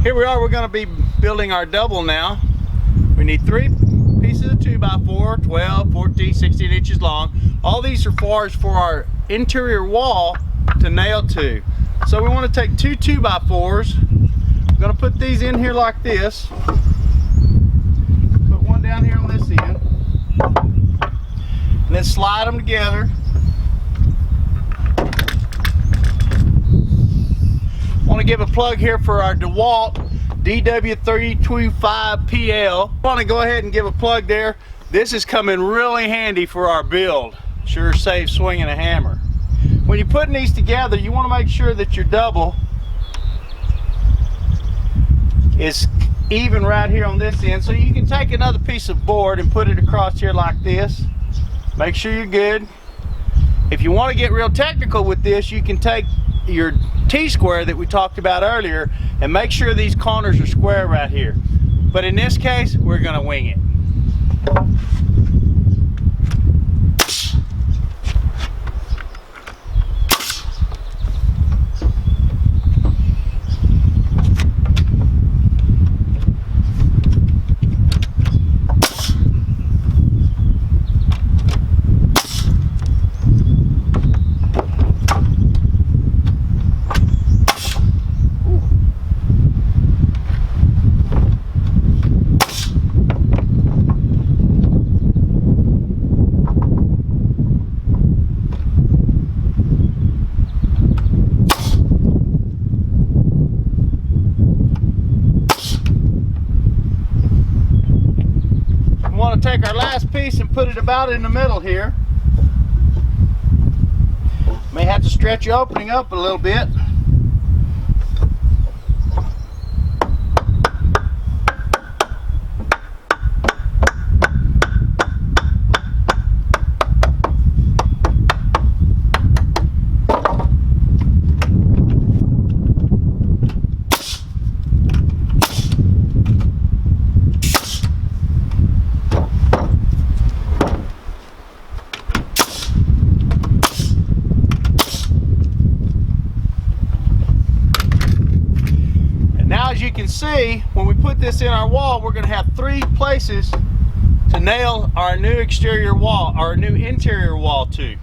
Here we are, we're going to be building our double now. We need 3 pieces of 2x4, 12, 14, 16 inches long. All these are for our interior wall to nail to. So we want to take 2 2x4s. I'm going to put these in here like this. Put one down here on this end. And then slide them together. Want to give a plug here for our DeWalt DW325PL. Want to go ahead and give a plug there. This is coming really handy for our build. Sure saves swinging a hammer. When you're putting these together, you want to make sure that your double is even right here on this end. So you can take another piece of board and put it across here like this. Make sure you're good. If you want to get real technical with this, you can take your T-square that we talked about earlier and make sure these corners are square right here. But in this case, we're going to wing it. Take our last piece and put it about in the middle here. May have to stretch your opening up a little bit. As you can see, when we put this in our wall, we're going to have 3 places to nail our new exterior wall, our new interior wall to.